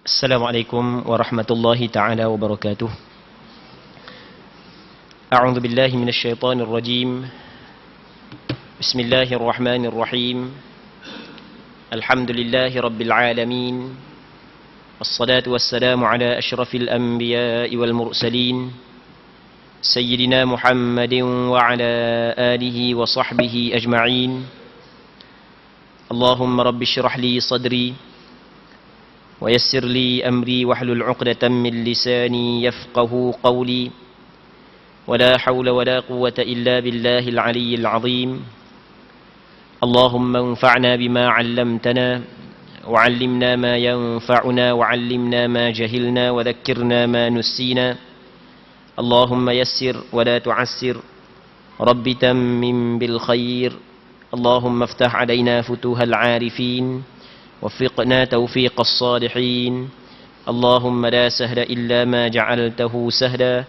Assalamualaikum warahmatullahi ta'ala wabarakatuh. A'udzu billahi minasyaitonir rajim. Bismillahirrahmanirrahim. Alhamdulillahi rabbil alamin. Wassalatu wassalamu ala asyrafil anbiya'i wal mursalin. Sayyidina Muhammadin wa ala alihi wa sahbihi ajma'in. Allahumma rabbi syrah li sadri ويسر لي أمري واحلل عقدة من لساني يفقه قولي ولا حول ولا قوة إلا بالله العلي العظيم اللهم انفعنا بما علمتنا وعلمنا ما ينفعنا وعلمنا ما جهلنا وذكرنا ما نسينا اللهم يسر ولا تعسر رب تمم بالخير اللهم افتح علينا فتوح العارفين وفقنا توفيق الصالحين اللهم لا سهل إلا ما جعلته سهلا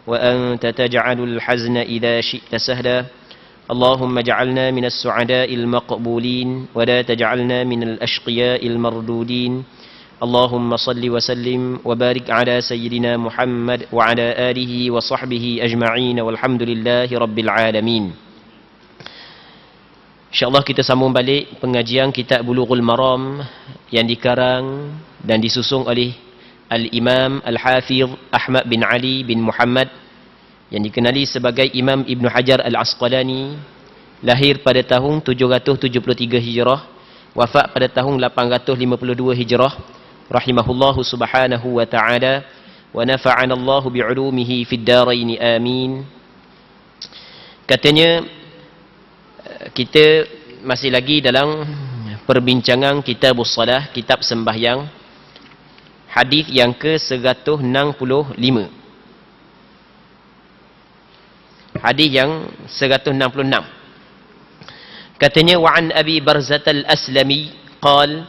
وأنت تجعل الحزن إذا شئت سهلا اللهم اجعلنا من السعداء المقبولين ولا تجعلنا من الأشقياء المردودين اللهم صل وسلم وبارك على سيدنا محمد وعلى آله وصحبه أجمعين والحمد لله رب العالمين. InsyaAllah kita sambung balik pengajian kitab Bulughul Maram yang dikarang dan disusung oleh Al-Imam Al-Hafidh Ahmad bin Ali bin Muhammad yang dikenali sebagai Imam Ibn Hajar Al-Asqalani, lahir pada tahun 773 Hijrah, wafat pada tahun 852 Hijrah, rahimahullahu subhanahu wa ta'ala wa nafa'ana Allahu bi'ulumihi fid darain amin. Katanya kita masih lagi dalam perbincangan kitabus salah, kitab sembahyang, hadis yang ke-165. Hadis yang 166. Katanya wa an Abi Barzah al-Aslami qala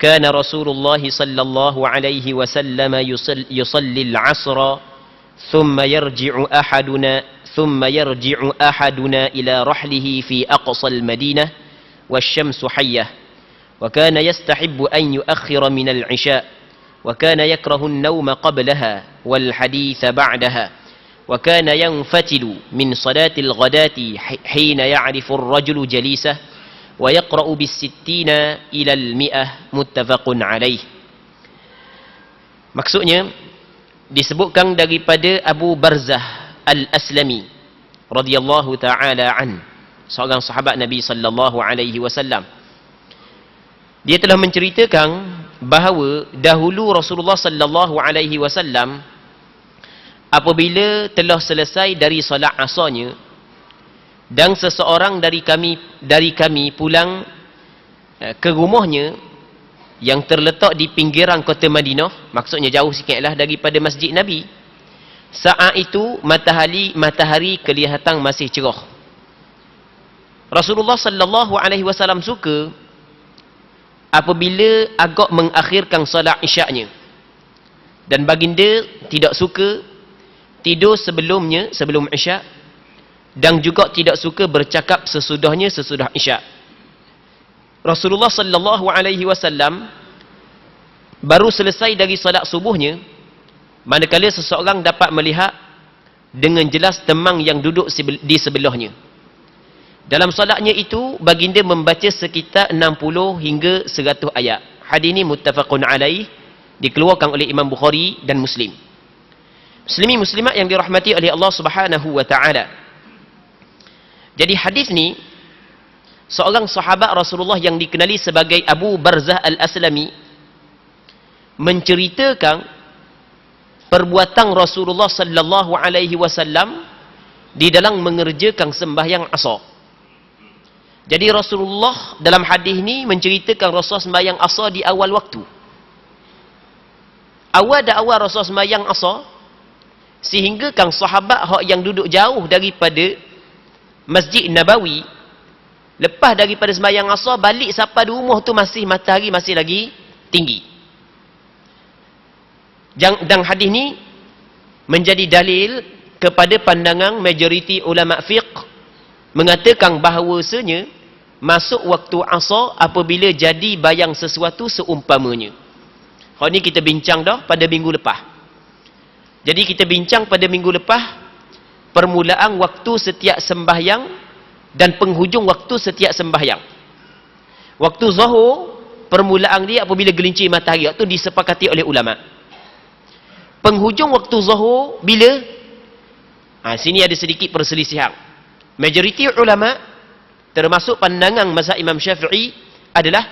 kana Rasulullah sallallahu alaihi wasallam yusalli al-'asra thumma yarji'u ahaduna ila rahlihi fi aqsa al-Madinah wasyamsu hayyah wa kana yastahabbu an yuakhkhira min al-'isha wa kana yakrahu an-nawma qablaha wal haditha ba'daha wa kana yanfatilu min salati al-ghadati hina ya'rifu ar-rajulu jalisah wa yaqra'u bis-sittina ila al-mi'ah muttafaqun alaih. Maksudnya disebutkan daripada Abu Barzah Al-Aslami radhiyallahu ta'ala an, seorang sahabat Nabi sallallahu alaihi wasallam. Dia telah menceritakan bahawa dahulu Rasulullah sallallahu alaihi wasallam apabila telah selesai dari solat asarnya dan seseorang dari kami pulang ke rumahnya yang terletak di pinggiran kota Madinah, maksudnya jauh sikitlah daripada masjid Nabi. Saat itu matahari kelihatan masih cerah. Rasulullah sallallahu alaihi wasallam suka apabila agak mengakhirkan solat isyak-nya, dan baginda tidak suka tidur sebelum isyak, dan juga tidak suka bercakap sesudah isyak. Rasulullah sallallahu alaihi wasallam baru selesai dari solat subuhnya, manakala seseorang dapat melihat dengan jelas temang yang duduk di sebelahnya. Dalam solatnya itu baginda membaca sekitar 60 hingga 100 ayat. Hadis ini muttafaqun alaih, dikeluarkan oleh Imam Bukhari dan Muslim. Muslimin muslimat yang dirahmati oleh Allah Subhanahu wa taala. Jadi hadis ni seorang sahabat Rasulullah yang dikenali sebagai Abu Barzah Al-Aslami menceritakan perbuatan Rasulullah sallallahu alaihi wasallam di dalam mengerjakan sembahyang asar. Jadi Rasulullah dalam hadis ni menceritakan Rasul sembahyang asar di awal waktu. Awal Rasul sembahyang asar, sehingga kan sahabat yang duduk jauh daripada Masjid Nabawi, lepas daripada sembahyang asar balik sampai di rumah tu matahari masih lagi tinggi. Dan hadis ni menjadi dalil kepada pandangan majoriti ulama fiqh mengatakan bahawasanya masuk waktu asar apabila jadi bayang sesuatu seumpamanya. Hak ni kita bincang dah pada minggu lepas. Jadi kita bincang pada minggu lepas permulaan waktu setiap sembahyang dan penghujung waktu setiap sembahyang. Waktu zuhur, permulaan dia apabila gelincir matahari, waktu disepakati oleh ulama. Penghujung waktu zuhur bila? Sini ada sedikit perselisihan. Majoriti ulama termasuk pandangan mazhab Imam Syafi'i adalah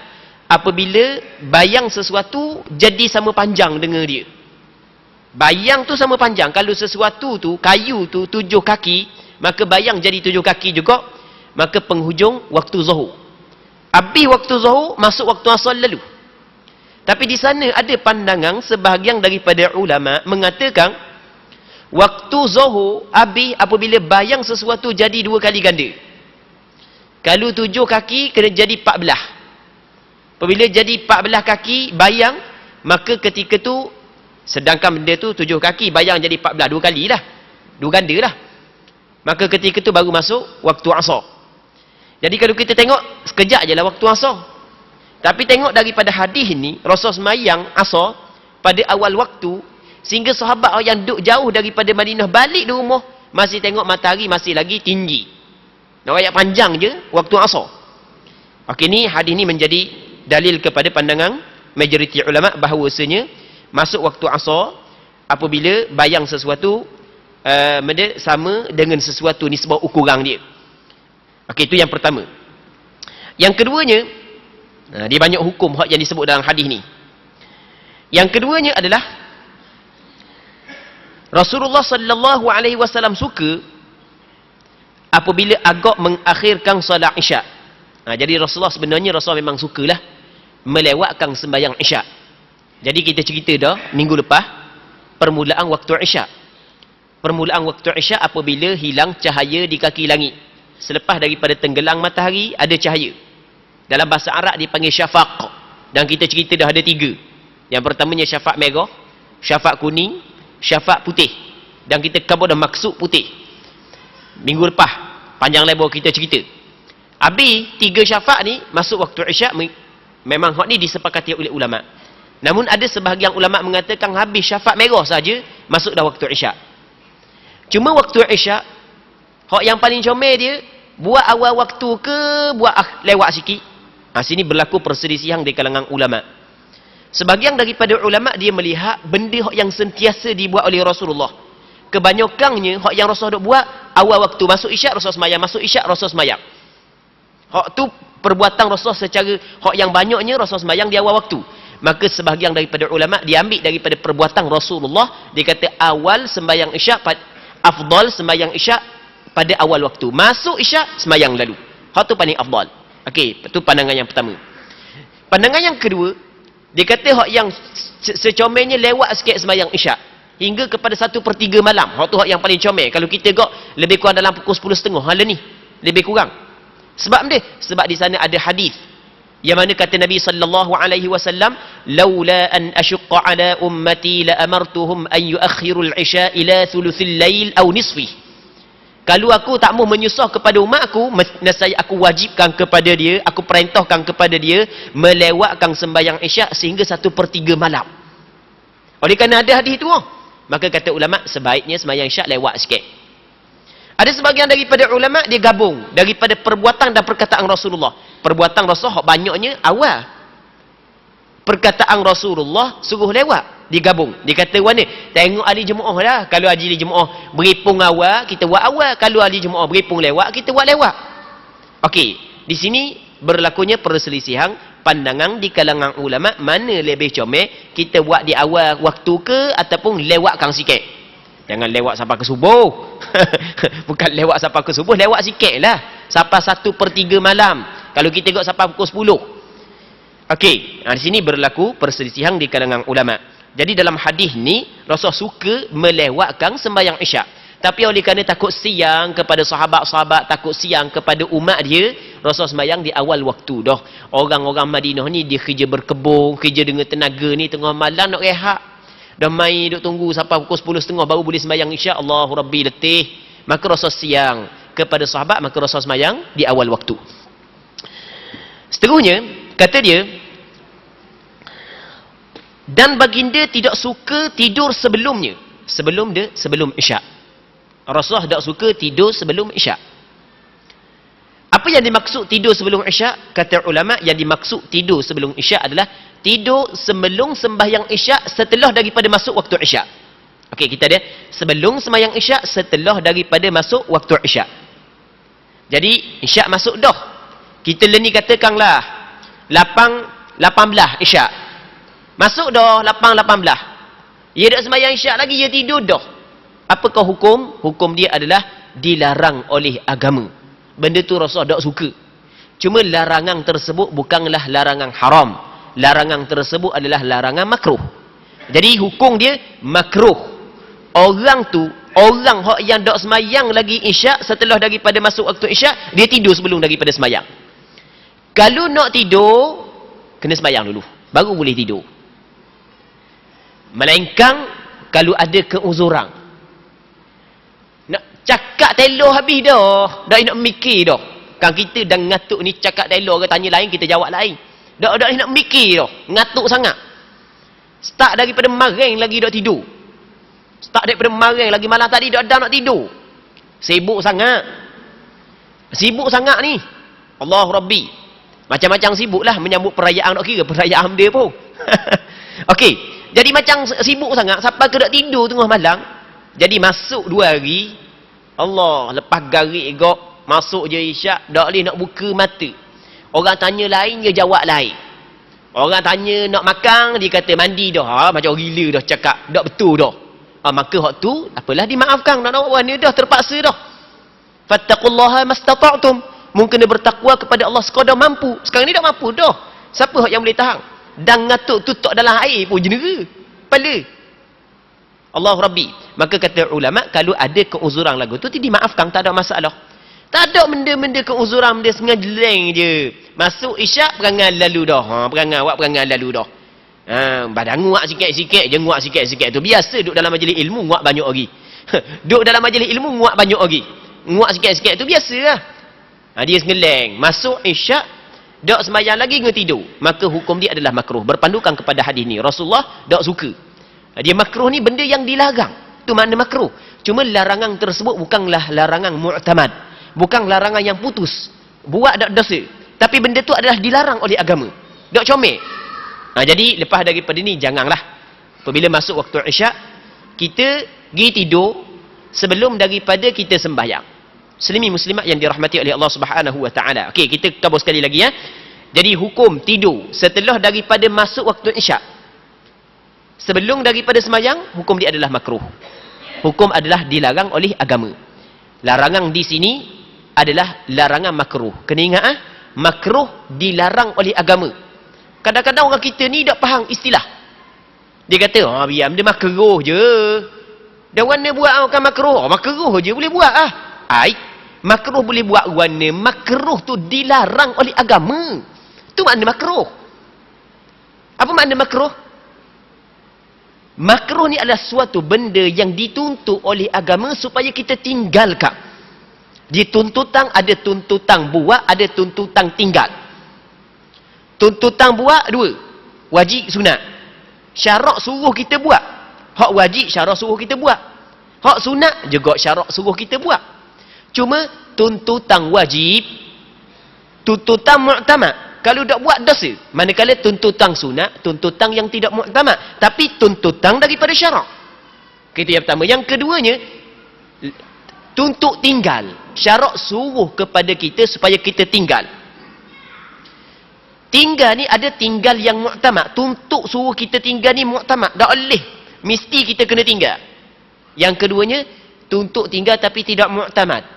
apabila bayang sesuatu jadi sama panjang dengan dia. Bayang tu sama panjang. Kalau sesuatu tu, kayu tu 7 kaki, maka bayang jadi 7 kaki juga, maka penghujung waktu zuhur. Habis waktu zuhur, masuk waktu asar lalu. Tapi di sana ada pandangan sebahagian daripada ulama mengatakan waktu zuhur habis apabila bayang sesuatu jadi 2 kali ganda. Kalau 7 kaki kena jadi 14. Apabila jadi 14 kaki bayang, maka ketika tu, sedangkan benda tu 7 kaki, bayang jadi 14, 2 kali lah, 2 ganda lah. Maka ketika tu baru masuk waktu asar. Jadi kalau kita tengok, sekejap je lah waktu asar. Tapi tengok daripada hadis ni, Rasul semayang asar pada awal waktu, sehingga sahabat yang duduk jauh daripada Madinah balik di rumah, masih tengok matahari masih lagi tinggi. Nak ayat panjang je waktu asar. Okey, ni hadis ni menjadi dalil kepada pandangan majoriti ulama bahawasanya masuk waktu asar apabila bayang sesuatu sama dengan sesuatu nisbah ukuran dia. Okey, itu yang pertama. Yang keduanya, dia banyak hukum yang disebut dalam hadis ni. Yang keduanya adalah Rasulullah sallallahu alaihi wasallam suka apabila agak mengakhirkan solat Isyak. Jadi Rasulullah sebenarnya memang sukalah melewatkan sembahyang Isyak. Jadi kita cerita dah minggu lepas permulaan waktu Isyak. Permulaan waktu Isyak apabila hilang cahaya di kaki langit. Selepas daripada tenggelam matahari ada cahaya. Dalam bahasa Arab dipanggil syafaq. Dan kita cerita dah ada 3. Yang pertamanya syafaq merah, syafaq kuning, syafaq putih. Dan kita kabur dah maksud putih. Minggu lepas panjang lebar kita cerita. Habis 3 syafaq ni masuk waktu Isyak, memang hak ni disepakati oleh ulama. Namun ada sebahagian ulama mengatakan habis syafaq merah saja masuk dah waktu Isyak. Cuma waktu Isyak hak yang paling comel dia buat awal waktu ke buat lewat sikit. Sini berlaku perselisihan di kalangan ulama. Sebahagian daripada ulama dia melihat benda hak yang sentiasa dibuat oleh Rasulullah. Kebanyakannya hak yang Rasul dok buat awal waktu masuk Isyak Rasul semayang, masuk Isyak Rasul semayang. Hak tu perbuatan Rasul secara hak yang banyaknya Rasul semayang di awal waktu. Maka sebahagian daripada ulama diambil daripada perbuatan Rasulullah, dia kata awal sembahyang Isyak afdal sembahyang Isyak pada awal waktu. Masuk Isyak sembahyang lalu. Hak tu paling afdal. Okey, itu pandangan yang pertama. Pandangan yang kedua, dia kata hak yang secomelnya lewat sikit sembahyang Isyak hingga kepada 1/3 malam. Hak tu hak yang paling comel. Kalau kita gok lebih kurang dalam pukul 10.30 hala ni lebih kurang. Sebab dia, sebab di sana ada hadis yang mana kata Nabi sallallahu alaihi wasallam, laula an ashqa ala ummati la amartuhum an yuakhiru al-isya ila thuluthil lail aw nisfi. Kalau aku tak mau menyusah kepada umat aku, nescaya aku wajibkan kepada dia, aku perintahkan kepada dia melewatkan sembahyang Isyak sehingga 1/3 malam. Oleh kerana ada hadis itu, maka kata ulama sebaiknya sembahyang Isyak lewat sikit. Ada sebahagian daripada ulama dia gabung daripada perbuatan dan perkataan Rasulullah. Perbuatan Rasulullah banyaknya awal. Perkataan Rasulullah suruh lewat, digabung. Dia kata mana? Tengok ahli jemaah lah. Kalau ahli jemaah beripung awal, kita buat awal. Kalau ahli jemaah beripung lewat, kita buat lewat. Okey, di sini berlakunya perselisihan pandangan di kalangan ulama mana lebih comel, kita buat di awal waktu ke ataupun lewatkan sikit. Jangan lewat sampai ke subuh. Bukan lewat sampai ke subuh, lewat sikit lah. Sampai 1/3 malam. Kalau kita tengok sampai pukul 10. Okey, di sini berlaku perselisihan di kalangan ulama. Jadi dalam hadis ni, Rasul suka melewatkan sembahyang Isyak. Tapi oleh kerana takut siang kepada sahabat-sahabat, takut siang kepada umat dia, Rasul sembahyang di awal waktu dah. Orang-orang Madinah ni dia kerja berkebun, kerja dengan tenaga ni, tengah malam nak rehat. Dah main duk tunggu sampai pukul 10.30 baru boleh sembahyang Isyak. Allahu Rabbi, letih. Maka Rasul siang kepada sahabat, maka Rasul sembahyang di awal waktu. Seterusnya, kata dia, Dan baginda tidak suka tidur sebelumnya. Sebelum isyak. Rasulullah tidak suka tidur sebelum isyak. Apa yang dimaksud tidur sebelum isyak? Kata ulama, yang dimaksud tidur sebelum isyak adalah tidur sebelum sembahyang isyak setelah daripada masuk waktu isyak. Okey, kita ada sebelum sembahyang isyak setelah daripada masuk waktu isyak. Jadi isyak masuk dah. Kita ni katakanlah 8:18 isyak. Masuk dah 8:18. Ia dak sembahyang isyak lagi, ia tidur dah. Apakah hukum? Hukum dia adalah dilarang oleh agama. Benda tu Rasulullah tak suka. Cuma larangan tersebut bukanlah larangan haram. Larangan tersebut adalah larangan makruh. Jadi hukum dia makruh. Orang yang tak semayang lagi isyak setelah daripada masuk waktu isyak, dia tidur sebelum daripada semayang. Kalau nak tidur, kena semayang dulu. Baru boleh tidur. Melainkan kalau ada keuzuran. Cakap telur habis dah. Dah nak mikir dah. Kan kita dah ngatuk ni cakap telur ke tanya lain, kita jawab lain. Dah nak mikir dah. Ngatuk sangat. Start daripada maring lagi dah tidur. Start daripada maring lagi malam tadi dah nak tidur. Sibuk sangat. Sibuk sangat ni. Allah Rabbi. Macam-macam sibuk lah menyambut perayaan, nak kira perayaan dia pun. Okey. Jadi macam sibuk sangat. Sampai ke tak tidur tengah malam. Jadi masuk 2 hari. Allah, lepas garik gok, masuk je isyak, tak boleh nak buka mata. Orang tanya lain, dia jawab lain. Orang tanya nak makan, dia kata mandi dah. Macam gila dah cakap, tak betul dah. Maka hak tu, apalah dimaafkan. Nak buat ni dah terpaksa dah. Fattaqullaha mastata'tum. Mungkin dia bertakwa kepada Allah sekadar mampu. Sekarang ni tak mampu dah. Siapa yang boleh tahan? Dan ngatuk tutup dalam air pun jenera. Kepala. Allah Rabbi. Maka kata ulama, kalau ada keuzuran lagu tu, dimaafkan, tak ada masalah. Tak ada benda-benda keuzuran, benda sengajeleng je. Masuk isyak, perangai lalu dah. Perangai lalu dah. Badan nguak sikit-sikit je, nguak sikit-sikit tu. Biasa duduk dalam majlis ilmu, nguak banyak lagi. Duduk dalam majlis ilmu, nguak banyak lagi. Nguak sikit-sikit tu biasa lah. Dia sengeleng. Masuk isyak, tak sembahyang lagi, dia tidur. Maka hukum dia adalah makruh. Berpandukan kepada hadis ni. Rasulullah tak suka. Dia makruh ni benda yang dilarang. Itu makna makruh. Cuma larangan tersebut bukanlah larangan mu'tamad. Bukan larangan yang putus. Buat tak dosa. Tapi benda tu adalah dilarang oleh agama. Tak comel. Jadi lepas daripada ni janganlah. Apabila masuk waktu isyak, kita pergi tidur sebelum daripada kita sembahyang. Muslimi muslimat yang dirahmati oleh Allah Subhanahu wa taala. Okey, kita kabur sekali lagi ya. Jadi hukum tidur setelah daripada masuk waktu isyak. Sebelum daripada semayang, hukum dia adalah makruh. Hukum adalah dilarang oleh agama. Larangan di sini adalah larangan makruh. Kena ingat makruh dilarang oleh agama. Kadang-kadang orang kita ni tak faham istilah. Dia kata, biar dia makruh je. Dan warna buat kan makruh. Makruh je boleh buat makruh boleh buat warna. Makruh tu dilarang oleh agama. Itu makna makruh. Apa makna makruh? Makruh ni adalah suatu benda yang dituntut oleh agama supaya kita tinggalkan. Di tuntutan ada tuntutan buat, ada tuntutan tinggal. Tuntutan buat 2. Wajib, sunat. Syarak suruh kita buat. Hak wajib syarak suruh kita buat. Hak sunat juga syarak suruh kita buat. Cuma tuntutan wajib, tuntutan mu'tamad. Kalau tak buat dosa. Manakala tuntutan sunat, tuntutan yang tidak muktamad, tapi tuntutan daripada syarak. Itu yang pertama. Yang keduanya, tuntut tinggal. Syarak suruh kepada kita supaya kita tinggal. Tinggal ni ada tinggal yang muktamad. Tuntut suruh kita tinggal ni muktamad. Tak boleh. Mesti kita kena tinggal. Yang keduanya, tuntut tinggal tapi tidak muktamad.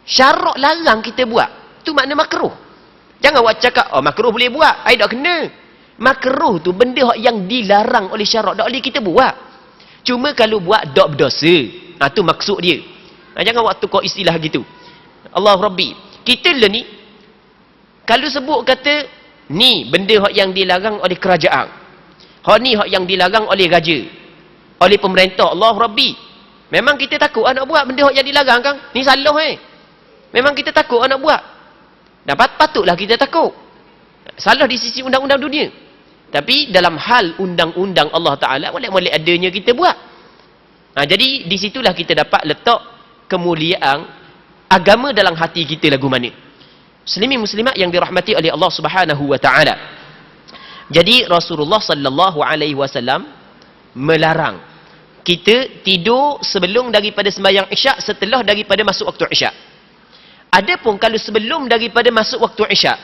Syarak larang kita buat. Itu makna makruh. Jangan awak cakap, makruh boleh buat. Tak kena. Makruh tu benda yang dilarang oleh syarak. Tak boleh kita buat. Cuma kalau buat, tak berdosa. Itu maksud dia. Jangan awak tukar istilah gitu. Allah Rabbi. Kita lah ni, kalau sebut kata, ni benda yang dilarang oleh kerajaan. Ni yang dilarang oleh raja. Oleh pemerintah. Allah Rabbi. Memang kita takut nak buat benda yang dilarang kan? Ni salah Memang kita takut nak buat. Dan patutlah kita takut. Salah di sisi undang-undang dunia. Tapi dalam hal undang-undang Allah Ta'ala, molek-molek adanya kita buat. Jadi di situlah kita dapat letak kemuliaan agama dalam hati kita lagu mana. Muslimin muslimat yang dirahmati oleh Allah Subhanahu wa Ta'ala. Jadi Rasulullah sallallahu alaihi wasallam melarang kita tidur sebelum daripada sembahyang Isyak, setelah daripada masuk waktu Isyak. Adapun kalau sebelum daripada masuk waktu Isyak,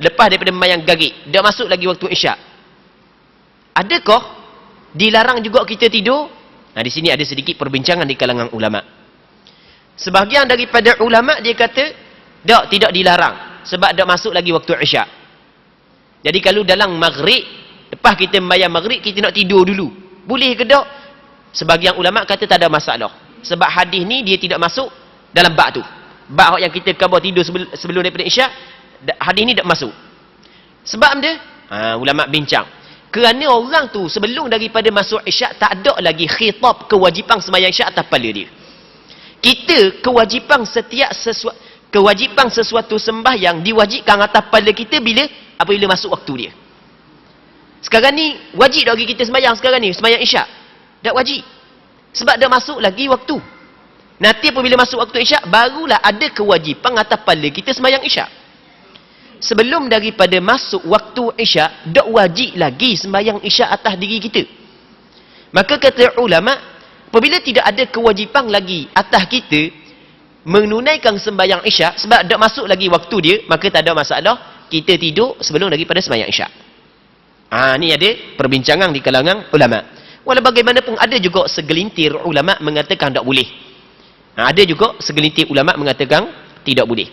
lepas daripada sembahyang Maghrib, dah masuk lagi waktu Isyak, adakah dilarang juga kita tidur? Di sini ada sedikit perbincangan di kalangan ulama. Sebahagian daripada ulama dia kata, tidak dilarang sebab dah masuk lagi waktu Isyak. Jadi kalau dalam Maghrib, lepas kita sembahyang Maghrib, kita nak tidur dulu, boleh ke tak? Sebahagian ulama kata tak ada masalah. Sebab hadis ni dia tidak masuk dalam bab tu. Bab yang kita khabar tidur sebelum daripada Isyak, hadis ni tak masuk. Sebab dia, ulama bincang. Kerana orang tu sebelum daripada masuk Isyak tak ada lagi khitab kewajipan sembahyang Isyak atas kepala dia. Kita kewajipan sesuatu sembahyang diwajibkan atas kepala kita apabila masuk waktu dia. Sekarang ni wajib tak bagi kita sembahyang sekarang ni, sembahyang Isyak? Tak wajib. Sebab dah masuk lagi waktu. Nanti apabila masuk waktu Isyak, barulah ada kewajipan atas kepala kita sembahyang Isyak. Sebelum daripada masuk waktu Isyak, tak wajib lagi sembahyang Isyak atas diri kita. Maka kata ulama, apabila tidak ada kewajipan lagi atas kita menunaikan sembahyang Isyak, sebab tak masuk lagi waktu dia, maka tak ada masalah kita tidur sebelum daripada sembahyang Isyak. Ni ada perbincangan di kalangan ulama. Walau bagaimanapun ada juga segelintir ulama mengatakan tak boleh. Ada juga segelintir ulama mengatakan tidak boleh.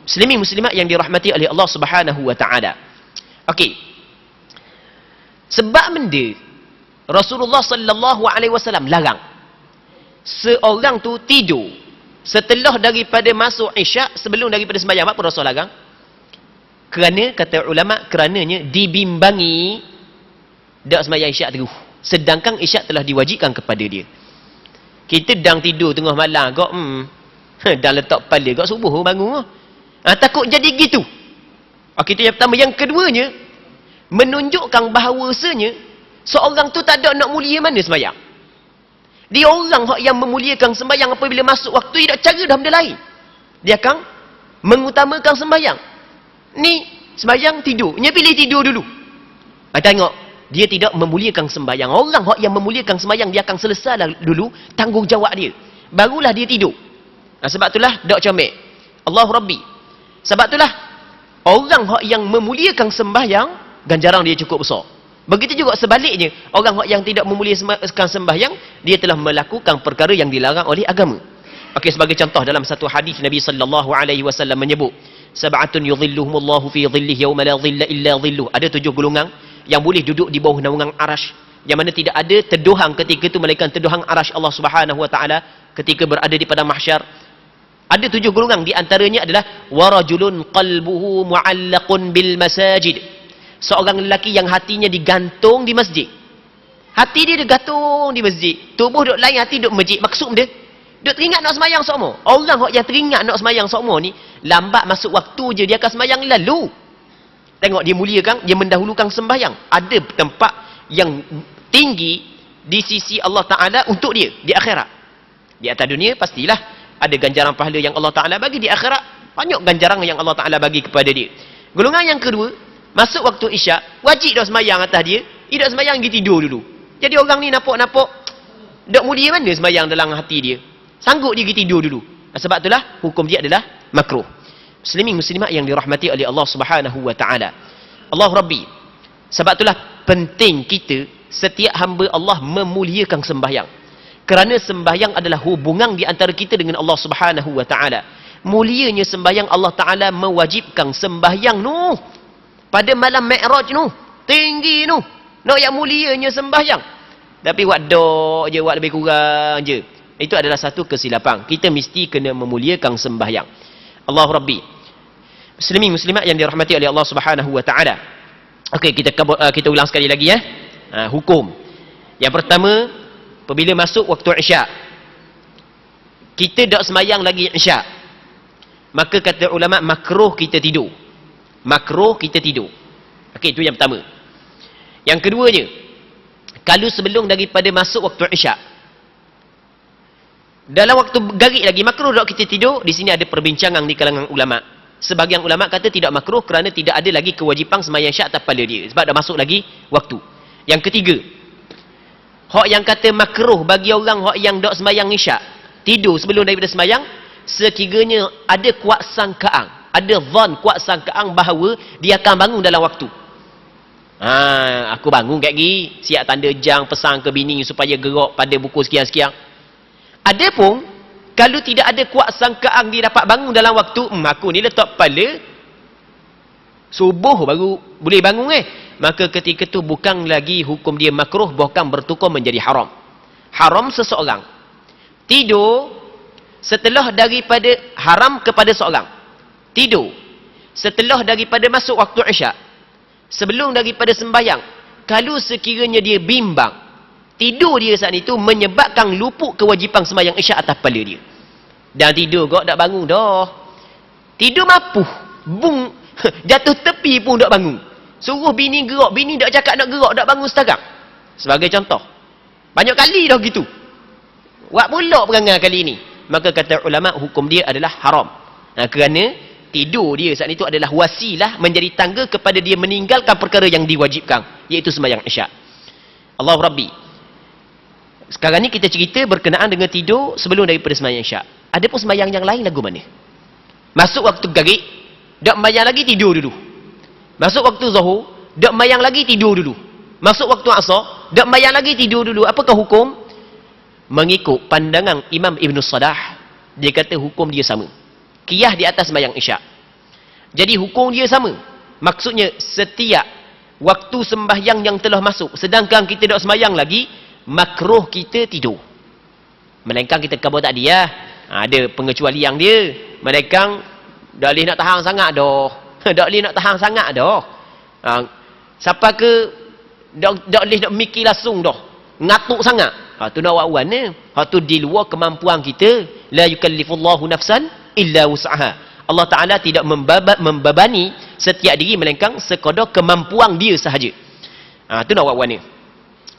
Muslimin muslimat yang dirahmati oleh Allah Subhanahu wa Ta'ala. Okey. Sebab benda Rasulullah sallallahu alaihi wasallam larang seorang tu tidur setelah daripada masuk Isyak sebelum daripada sembahyang. Apa Rasul larang? Kerana kata ulama, kerananya dibimbangi dak sembahyang Isyak terus. Sedangkan Isyak telah diwajibkan kepada dia. Kita dang tidur tengah malam kok dah letak kepala kok subuh bangun. Takut jadi gitu. Itu yang pertama. Yang keduanya, menunjukkan bahawasanya seorang tu tak ada nak mulia mana sembahyang. Dia orang yang memuliakan sembahyang apabila masuk waktu, dia tak cara dah benda lain. Dia akan mengutamakan sembahyang. Ni sembahyang tidur, dia pilih tidur dulu. Tengok, dia tidak memuliakan sembahyang. Orang yang memuliakan sembahyang, dia akan selesai dulu tanggungjawab dia, barulah dia tidur. Sebab itulah dak comel Allah Rabbi. Sebab itulah orang yang memuliakan sembahyang, ganjaran dia cukup besar. Begitu juga sebaliknya, orang yang tidak memuliakan sembahyang, dia telah melakukan perkara yang dilarang oleh agama. Sebagai contoh, dalam satu hadis Nabi sallallahu alaihi wasallam menyebut, sab'atun yudhilluhumullahu fi dhillihi yawma la dhilla illa dhilluh. Ada 7 golongan yang boleh duduk di bawah naungan arash, yang mana tidak ada teduhan ketika itu melainkan teduhan arash Allah Subhanahu wa Ta'ala ketika berada di padang mahsyar. Ada 7 golongan, di antaranya adalah warajulun qalbuhu mu'allaqun bil masajid. Seorang lelaki yang hatinya digantung di masjid. Hati dia digantung di masjid, tubuh duk lain, hati duk masjid. Maksud dia, duk teringat nak sembahyang sokmo. Orang yang teringat nak sembahyang sokmo ni, lambat masuk waktu je dia akan sembahyang lalu. Tengok, dia muliakan, dia mendahulukan sembahyang. Ada tempat yang tinggi di sisi Allah Ta'ala untuk dia di akhirat. Di atas dunia pastilah ada ganjaran pahala yang Allah Ta'ala bagi. Di akhirat banyak ganjaran yang Allah Ta'ala bagi kepada dia. Golongan yang kedua, masuk waktu Isyak, wajib dah sembahyang atas dia, dia dah sembahyang, dia tidur dulu. Jadi orang ni nampak tak mulia mana sembahyang dalam hati dia, sanggup dia pergi tidur dulu. Sebab itulah hukum dia adalah makruh. Muslimin muslimat yang dirahmati oleh Allah Subhanahu wa Ta'ala. Allah Rabbi. Sebab itulah penting kita, setiap hamba Allah memuliakan sembahyang. Kerana sembahyang adalah hubungan di antara kita dengan Allah Subhanahu wa Ta'ala. Mulianya sembahyang, Allah Ta'ala mewajibkan sembahyang nu pada malam Mi'raj nu, tinggi nu, nak yang mulianya sembahyang. Tapi buat dok je, buat lebih kurang je. Itu adalah satu kesilapan. Kita mesti kena memuliakan sembahyang. Allah Rabbi. Muslimin muslimat yang dirahmati oleh Allah Subhanahu wa Ta'ala. Kita ulang sekali lagi ya. Hukum. Yang pertama, apabila masuk waktu Isyak, kita tak sembahyang lagi Isyak, maka kata ulama makruh kita tidur. Makruh kita tidur. Itu yang pertama. Yang keduanya, kalau sebelum daripada masuk waktu Isyak, dalam waktu garik lagi makruh tak kita tidur. Di sini ada perbincangan di kalangan ulama. Sebagian ulama kata tidak makruh kerana tidak ada lagi kewajipan sembahyang Isyak atas kepala dia, sebab dah masuk lagi waktu. Yang ketiga, hak yang kata makruh bagi orang hak yang tak sembahyang Isyak tidur sebelum daripada sembahyang, sekiranya ada kuat sangkaan, ada zon kuat sangkaan bahawa dia akan bangun dalam waktu. Aku bangun kat gini, siap tanda jang, pesan ke bini supaya gerak pada pukul sekian-sekian. Adapun kalau tidak ada kuat sangkaan dia dapat bangun dalam waktu, aku ni letak kepala subuh baru boleh bangun maka ketika tu bukan lagi hukum dia makruh, bahkan bertukar menjadi haram. Haram seseorang tidur setelah daripada, haram kepada seorang tidur setelah daripada masuk waktu Isyak, sebelum daripada sembahyang, kalau sekiranya dia bimbang tidur dia saat itu menyebabkan luput kewajipan sembahyang Isyak atas kepala dia. Dan tidur kok tak bangun dah. Tidur mapuh, bung jatuh tepi pun tak bangun. Suruh bini gerak, bini tak cakap nak gerak, tak bangun sekarang. Sebagai contoh. Banyak kali dah gitu. Buat pula perangai kali ini. Maka kata ulama hukum dia adalah haram. Kerana tidur dia saat itu adalah wasilah menjadi tangga kepada dia meninggalkan perkara yang diwajibkan, iaitu sembahyang Isyak. Allah Rabbi. Sekarang ni kita cerita berkenaan dengan tidur sebelum daripada sembahyang Isyak. Ada pun sembahyang yang lain lagu mana? Masuk waktu garik, dak sembahyang lagi tidur dulu. Masuk waktu Zuhur, dak sembahyang lagi tidur dulu. Masuk waktu Asar, dak sembahyang lagi tidur dulu. Apakah hukum? Mengikut pandangan Imam Ibn Sadah, dia kata hukum dia sama. Qiyah di atas sembahyang Isyak. Jadi hukum dia sama. Maksudnya setiap waktu sembahyang yang telah masuk, sedangkan kita dak sembahyang lagi, makruh kita tidur. Melainkan kita kabur tak dia. Ada pengecualian dia. Melainkan tak boleh nak tahan sangat dah. Tak boleh nak tahan sangat dah. Siapa ke tak boleh nak mikir langsung dah. Ngatuk sangat. Tu nak buat wan ni. Tu di luar kemampuan kita. La yukallifullahu nafsan illa wus'aha. Allah Ta'ala tidak membebani setiap diri melainkan sekadar kemampuan dia sahaja. Tu nak buat wan ni.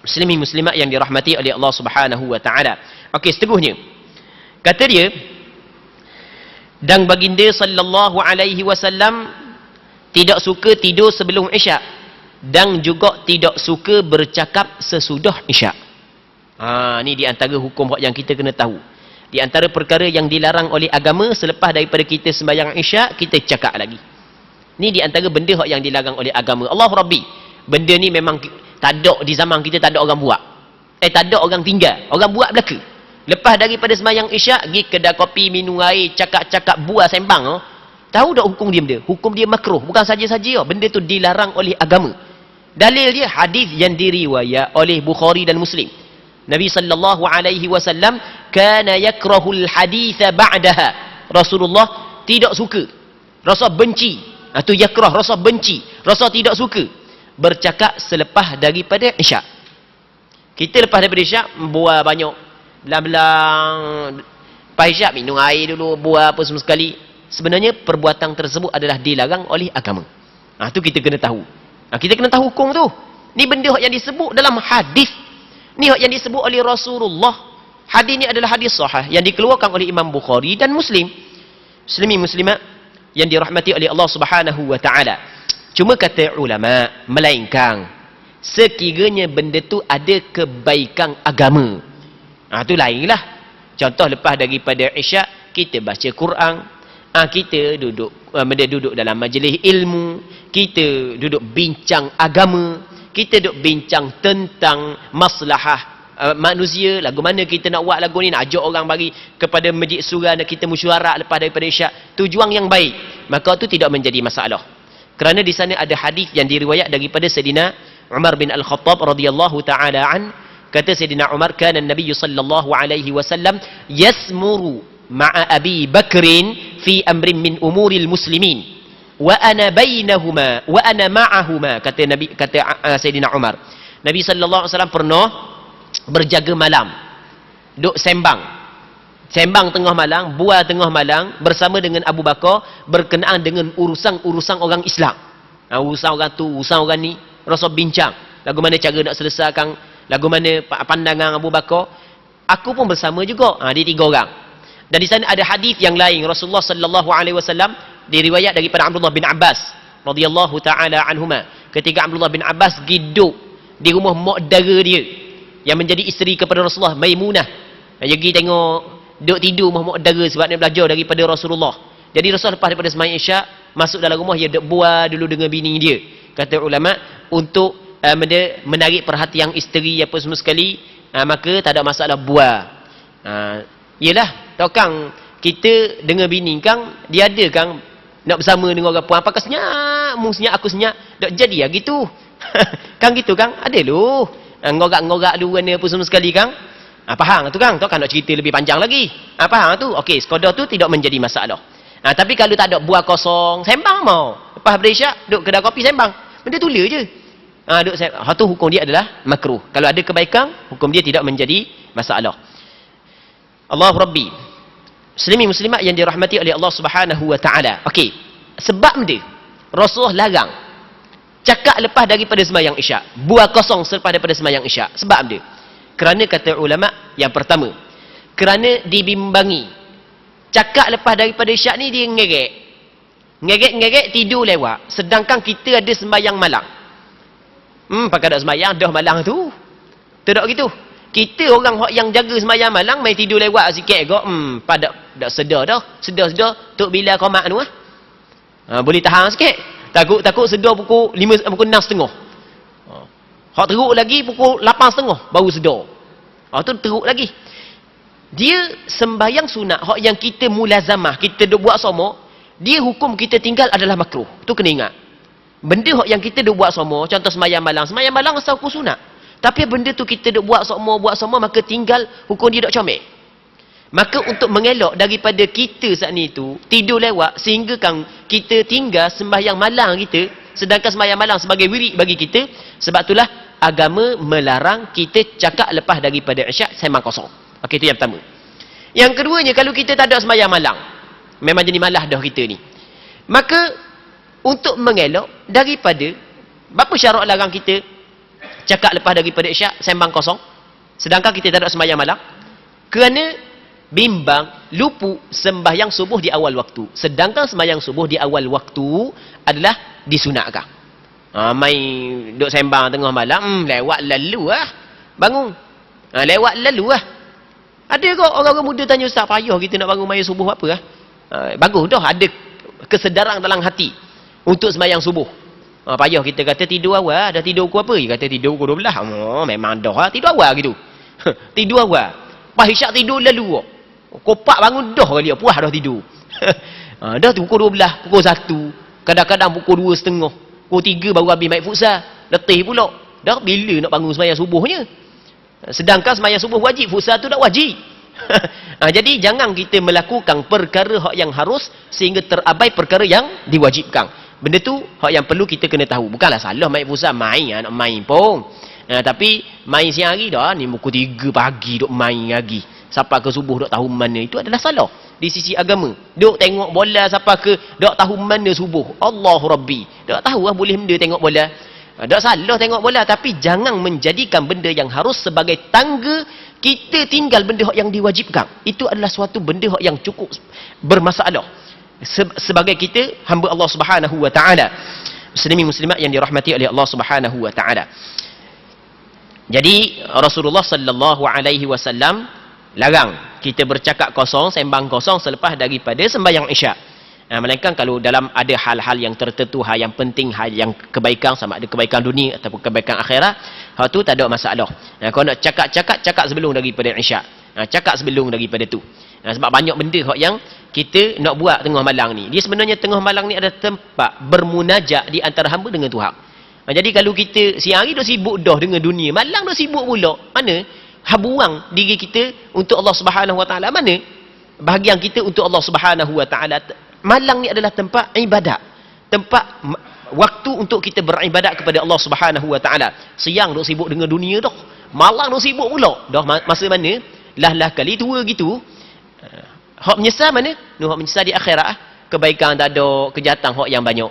Muslimin muslimat yang dirahmati oleh Allah Subhanahu wa taala. Okey, seterusnya. Kata dia, dan baginda sallallahu alaihi wasallam tidak suka tidur sebelum Isyak dan juga tidak suka bercakap sesudah Isyak. Ni di antara hukum yang kita kena tahu. Di antara perkara yang dilarang oleh agama, selepas daripada kita sembahyang Isyak, kita cakap lagi. Ni di antara benda yang dilarang oleh agama. Allah Rabbi. Benda ni memang tak ada di zaman kita, tak ada orang buat. Tak ada orang tinggal. Orang buat belaka. Lepas daripada sembahyang Isyak, pergi kedai kopi, minum air, cakap-cakap, buat sembang. Tahu tak hukum dia benda? Hukum dia makruh. Bukan saja-saja. Benda tu dilarang oleh agama. Dalil dia hadis yang diriwayat oleh Bukhari dan Muslim. Nabi sallallahu alaihi wasallam kana yakrahul haditha ba'daha. Rasulullah tidak suka. Rasa benci. Itu yakrah, rasa benci. Rasa tidak suka bercakap selepas daripada Isyak. Kita lepas daripada Isyak buat banyak belang-belang. Lepas Isyak minum air dulu, buat apa semua sekali. Sebenarnya perbuatan tersebut adalah dilarang oleh agama. Tu kita kena tahu. Kita kena tahu hukum tu. Ni benda yang disebut dalam hadis. Ni yang disebut oleh Rasulullah. Hadis ni adalah hadis sahih yang dikeluarkan oleh Imam Bukhari dan Muslim. Muslimin muslimat yang dirahmati oleh Allah Subhanahu wa taala. Cuma kata ulama, melainkan sekiranya benda tu ada kebaikan agama. Tu lainlah. Contoh lepas daripada Isyak, kita baca Quran, kita duduk dalam majlis ilmu, kita duduk bincang agama, kita duduk bincang tentang maslahah manusia. Lagu mana kita nak buat lagu ni, nak ajak orang bagi kepada masjid surah, dan kita mesyuarat lepas daripada Isyak, tujuan yang baik, maka tu tidak menjadi masalah. Kerana di sana ada hadis yang diriwayat daripada Sayyidina Umar bin Al-Khattab radhiyallahu taala an. Kata Sayyidina Umar, kana Nabi sallallahu alaihi wasallam yasmuru ma'a Abi Bakrin fi amrin min umuril muslimin wa ana bainahuma wa ana ma'ahuma. Kata Nabi, kata Sayyidina Umar, Nabi sallallahu alaihi wasallam pernah berjaga malam, duk sembang tengah malam, bual tengah malam bersama dengan Abu Bakar berkenaan dengan urusan-urusan orang Islam. Urusan orang tu, urusan orang ni, rasa bincang. lagu mana cara nak selesaikan, lagu mana pandangan Abu Bakar. Aku pun bersama juga. Dia 3 orang. Dan di sana ada hadis yang lain, Rasulullah sallallahu alaihi wasallam diriwayat daripada Abdullah bin Abbas radhiyallahu taala anhuma, ketika Abdullah bin Abbas duduk di rumah mak dara dia yang menjadi isteri kepada Rasulullah, Maimunah. Dia pergi tengok duduk tidur rumah mak dara sebab dia belajar daripada Rasulullah. Jadi Rasul lepas daripada sembahyang Isyak masuk dalam rumah, dia duduk bual dulu dengan bini dia. Kata ulama, untuk menarik perhatian isteri apa semua sekali, maka tak ada masalah bual. Yelah, tahu kang, kita dengan bini kang, dia ada kang nak bersama dengan orang puan, pakai senyap, mung senyap, aku senyap, tak jadi lah gitu. Kang gitu kang, ada lu. Ngorak-ngorak lu apa semua sekali kang. Faham tu kang, tu kan nak cerita lebih panjang lagi. Faham tu? Okey, sekadar tu tidak menjadi masalah. Tapi kalau tak ada buah kosong, sembang mau. Lepas berisyak, duduk kedai kopi sembang. Benda tula je. Duduk sembang. Tu hukum dia adalah makruh. Kalau ada kebaikan, hukum dia tidak menjadi masalah. Allah Rabbi. Muslimin muslimat yang dirahmati oleh Allah Subhanahu wa taala. Okey. Sebab dia Rasulullah larang cakap lepas daripada sembahyang Isyak. Buah kosong selepas daripada sembahyang Isyak. Sebab dia. Kerana kata ulama, yang pertama, kerana dibimbangi. Cakap lepas daripada Isyak ni dia ngerek. Ngerek tidur lewat. Sedangkan kita ada sembahyang malam. Pakai dak sembahyang dah malam tu. Tak gitu. Kita orang yang jaga sembahyang malam main tidur lewat sikit agak, dak sedar dah. Sedar-sedar tok bila qomat tu boleh tahan sikit. Takut sedar pukul 6.30. Hak teruk lagi pukul 8.30 baru sedar. Tu teruk lagi. Dia sembahyang sunat, hak yang kita mulazamah, kita duk buat sama, dia hukum kita tinggal adalah makruh. Tu kena ingat. Benda hak yang kita duk buat sama, contoh sembahyang malam asal hukum sunat. Tapi benda tu kita duk buat sama, maka tinggal hukum dia duk comel. Maka untuk mengelak daripada kita saat ni tu tidur lewat sehingga kan kita tinggal sembahyang malam kita, sedangkan sembahyang malam sebagai wirid bagi kita, sebab itulah agama melarang kita cakap lepas daripada Isyak sembang kosong. Okey, itu yang pertama. Yang keduanya, kalau kita tak ada sembahyang malam, memang jadi malah dah kita ni, maka untuk mengelak daripada, berapa syarat larang kita cakap lepas daripada Isyak sembang kosong sedangkan kita tak ada sembahyang malam? Kerana bimbang lupa sembahyang subuh di awal waktu, sedangkan sembahyang subuh di awal waktu adalah disunatkan. Main duk sembang tengah malam, lewat lalu bangun, lewat lalu Ada kok orang-orang muda tanya, Ustaz, payah kita nak bangun maya subuh apa bagus dah ada kesedaran dalam hati untuk sembahyang subuh. Payah kita kata tidur awal, dah tidur pukul apa? Dia kata tidur pukul 12. Memang dah tidur awal gitu. Tidur awal. Pas Isyak tidur lalu. Kopak bangun dah kali, puas dah tidur. Dah tu pukul 12, pukul 1, kadang-kadang pukul 2.30, pukul 3 baru habis main futsal. Letih pula. Dah bila nak bangun sembahyang subuhnya? Sedangkan sembahyang subuh wajib, futsal tu tak wajib. Jadi jangan kita melakukan perkara hak yang harus sehingga terabai perkara yang diwajibkan. Benda tu hak yang perlu kita kena tahu. Bukanlah salah main futsal, main nak main pun. Tapi main siang hari dah ni pukul 3 pagi duk main lagi. Sampai ke subuh duk tahu mana, itu adalah salah di sisi agama. Duk tengok bola sampai ke duk tahu mana subuh. Allahu Rabbi. Duk tahu boleh benda tengok bola. Tak salah tengok bola, tapi jangan menjadikan benda yang harus sebagai tangga kita tinggal benda yang diwajibkan. Itu adalah suatu benda yang cukup bermasalah sebagai kita hamba Allah Subhanahu wa taala. Muslimin muslimat yang dirahmati oleh Allah Subhanahu wa taala. Jadi Rasulullah sallallahu alaihi wasallam larang kita bercakap kosong, sembang kosong selepas daripada sembahyang Isyak. Melainkan kalau dalam ada hal-hal yang tertentu, hal yang penting, hal yang kebaikan, sama ada kebaikan dunia ataupun kebaikan akhirat, hal tu tak ada masalah. Kalau nak cakap sebelum daripada Isyak. Cakap sebelum daripada tu. Sebab banyak benda yang kita nak buat tengah malam ni. Dia sebenarnya tengah malam ni ada tempat bermunajat di antara hamba dengan Tuhan. Jadi kalau kita siang hari dah sibuk dah dengan dunia, malam dah sibuk pula, mana buang diri kita untuk Allah Subhanahu wa taala? Mana bahagian kita untuk Allah Subhanahu wa taala? Malang ni adalah tempat ibadat, tempat waktu untuk kita beribadat kepada Allah Subhanahu wa taala. Siang duk sibuk dengan dunia dah, malam duk sibuk pula dah. Masa mana lah kali tua gitu, hak menyesal mana? Hak menyesal di akhirat, kebaikan tak ada, kejahatan hak yang banyak.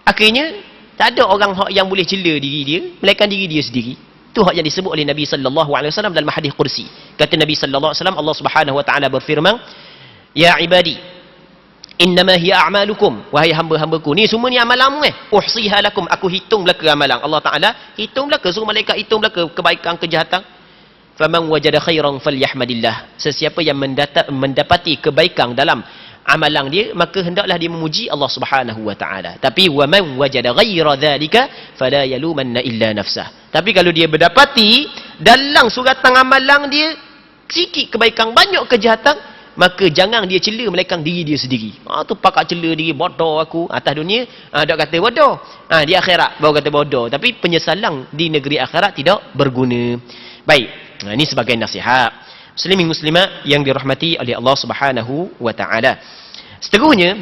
Akhirnya Tak ada orang hak yang boleh cela diri dia melainkan diri dia sendiri. Itu hak yang disebut oleh Nabi sallallahu alaihi wasallam dalam hadis qudsi. Kata Nabi sallallahu alaihi wasallam, Allah Subhanahu wa taala berfirman, "Ya ibadi, innama hiya a'malukum." Wahai hamba-hambaku, ni semua ni amalanmu uhsiha lakum, aku hitung belaka amalan. Allah Taala hitung belaka, suruh malaikat hitung belaka kebaikan kejahatan. Faman wajada khairan falyahmadillah. Sesiapa yang mendapati kebaikan dalam amalan dia, maka hendaklah dia memuji Allah Subhanahu wa taala. Tapi wa man wajada ghaira dzalika fala yalumanna illa nafsah. Tapi kalau dia mendapati dalam suratan amalan dia sikit kebaikan, banyak kejahatan, maka jangan dia cela melainkan diri dia sendiri. Tu pakak cela diri, bodoh aku atas dunia, dak kata bodoh. Di akhirat baru kata bodoh, tapi penyesalan di negeri akhirat tidak berguna. Baik. Ini sebagai nasihat muslimin muslimat yang dirahmati oleh Allah Subhanahu wa taala. Seterusnya